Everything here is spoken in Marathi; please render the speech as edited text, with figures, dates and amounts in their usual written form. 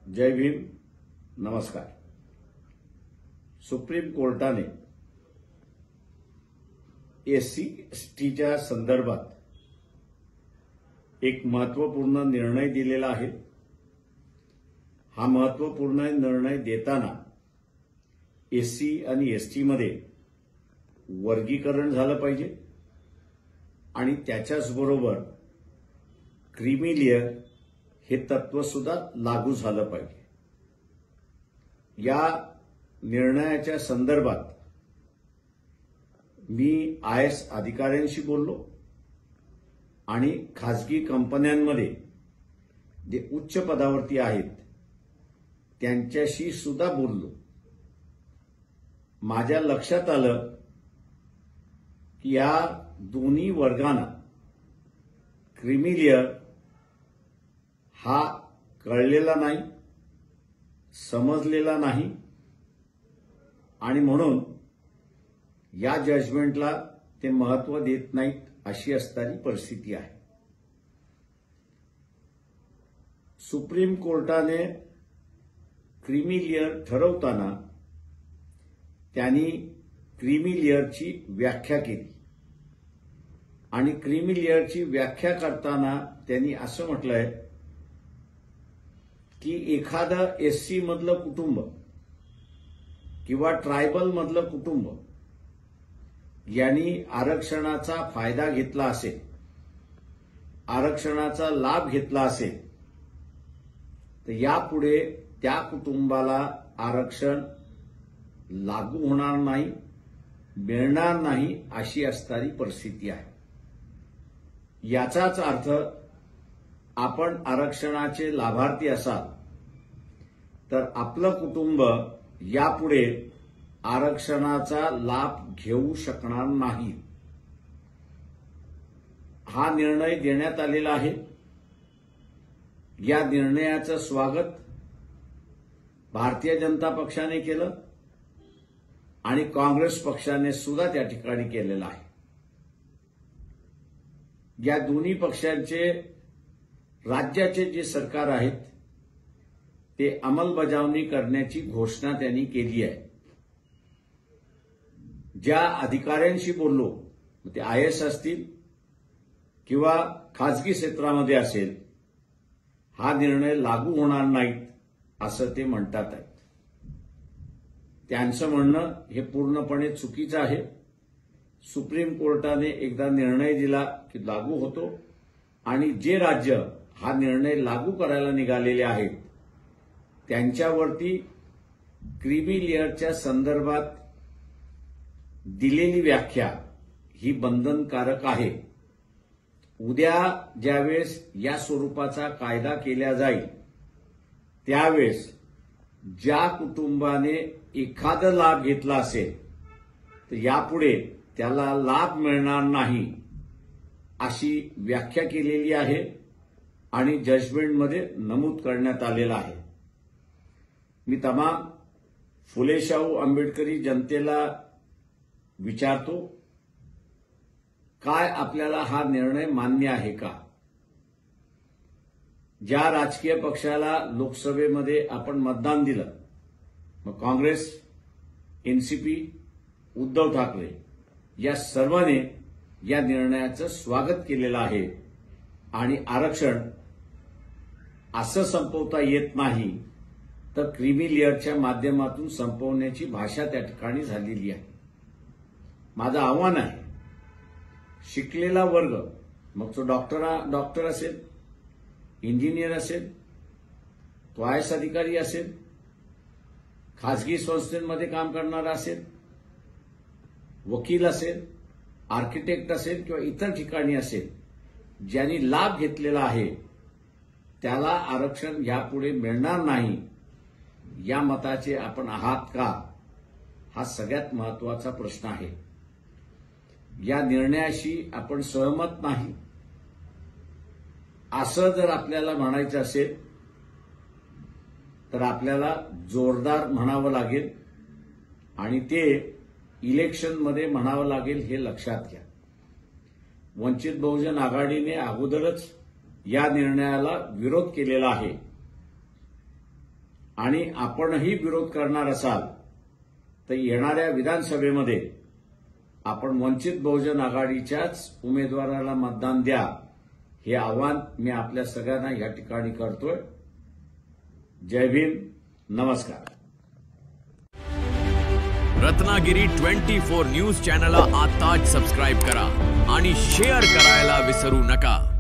जय भीम, नमस्कार। सुप्रीम कोर्टाने एससी/एसटीच्या संदर्भात एक महत्त्वपूर्ण निर्णय दिलेला आहे। हा महत्त्वपूर्ण निर्णय देताना एससी आणि एसटी मध्ये वर्गीकरण झालं पाहिजे आणि त्याच्याच बरोबर क्रीमी लेअर हे तत्व सुद्धा लागू झालं पाहिजे। या निर्णयाच्या संदर्भात मी IAS अधिकाऱ्यांशी बोललो आणि खासगी कंपन्यांमध्ये जे उच्च पदावरती आहेत त्यांच्याशी सुद्धा बोललो। माझ्या लक्षात आलं की या दोन्ही वर्गांना क्रीमी लेअर हा कळलेला नाही, समजलेला नाही आणि म्हणून या जजमेंटला ते महत्त्व देत नाहीत अशी असणारी परिस्थिती आहे। सुप्रीम कोर्टाने क्रीमी लेअर ठरवताना त्यांनी क्रीमी लेअरची व्याख्या केली आणि क्रीमी लेअरची व्याख्या करताना त्यांनी असं म्हटलंय की एखादं एससी मधलं कुटुंब किंवा ट्रायबल मधलं कुटुंब यांनी आरक्षणाचा फायदा घेतला असेल, आरक्षणाचा लाभ घेतला असेल तर यापुढे त्या कुटुंबाला आरक्षण लागू होणार नाही, मिळणार नाही अशी असणारी परिस्थिती आहे। याचाच अर्थ आपण आरक्षणाचे लाभार्थी असाल तर आपलं कुटुंब यापुढे आरक्षणाचा लाभ घेऊ शकणार नाही। हा निर्णय देण्यात आलेला आहे। या निर्णयाचं स्वागत भारतीय जनता पक्षाने केलं आणि काँग्रेस पक्षाने सुद्धा त्या ठिकाणी केलेलं आहे। या दोन्ही पक्षांचे राज्याचे जे सरकार आहेत ते अंमलबजावणी करण्याची घोषणा त्यांनी केली आहे। ज्या अधिकाऱ्यांशी बोललो ते IAS असतील किंवा खासगी क्षेत्रामध्ये असेल, हा निर्णय लागू होणार नाहीत असं ते म्हणतात आहेत। त्यांचं म्हणणं हे पूर्णपणे चुकीचं आहे। सुप्रीम कोर्टाने एकदा निर्णय दिला की लागू होतो आणि जे राज्य हा निर्णय लागू करायला निघालेले आहेत त्यांच्यावरती क्रीमी लेअरच्या संदर्भात दिलेली व्याख्या ही बंधनकारक आहे। उद्या ज्यावेळेस या स्वरूपाचा कायदा केला जाईल त्यावेळेस ज्या कुटुंबाने एखादा लाभ घेतला असेल तर यापुढे त्याला लाभ मिळणार नाही अशी व्याख्या केलेली आहे आणि जजमेंटमध्ये नमूद करण्यात आलेलं आहे। मी तमाम फुले शाहू आंबेडकरी जनतेला विचारतो, काय आपल्याला हा निर्णय मान्य आहे का? ज्या राजकीय पक्षाला लोकसभेमध्ये आपण मतदान दिलं, मग काँग्रेस, एनसीपी, उद्धव ठाकरे या सर्वांनी या निर्णयाचं स्वागत केलेलं आहे आणि आरक्षण असं संपवता येत नाही तर क्रीमी लेअरच्या माध्यमातून संपवण्याची भाषा त्या ठिकाणी झालेली आहे। माझं आव्हान आहे, शिकलेला वर्ग, मग तो डॉक्टर असेल, इंजिनियर असेल, तो IAS अधिकारी असेल, खासगी संस्थांमध्ये काम करणारा असेल, वकील असेल, आर्किटेक्ट असेल किंवा इतर ठिकाणी असेल, ज्यांनी लाभ घेतलेला आहे त्याला आरक्षण यापुढे मिळणार नाही या मताचे आपण आहात का? हा सगळ्यात महत्त्वाचा प्रश्न आहे। या निर्णयाशी आपण सहमत नाही असं जर आपल्याला म्हणायचं असेल तर आपल्याला जोरदार म्हणावं लागेल आणि ते इलेक्शनमध्ये म्हणावं लागेल हे लक्षात घ्या। वंचित बहुजन आघाडीने अगोदरच या निर्णयाला विरोध केलेला आहे आणि आपणही विरोध करणार असाल तर येणाऱ्या विधानसभेमध्ये आपण वंचित बहुजन आघाडीच्याच उमेदवाराला मतदान द्या, हे आवाहन मी आपल्या सगळ्यांना या ठिकाणी करतोय. जय भीम, नमस्कार. रत्नागिरी 24 न्यूज चॅनलला आताच सबस्क्राइब करा आणि शेअर करायला विसरू नका.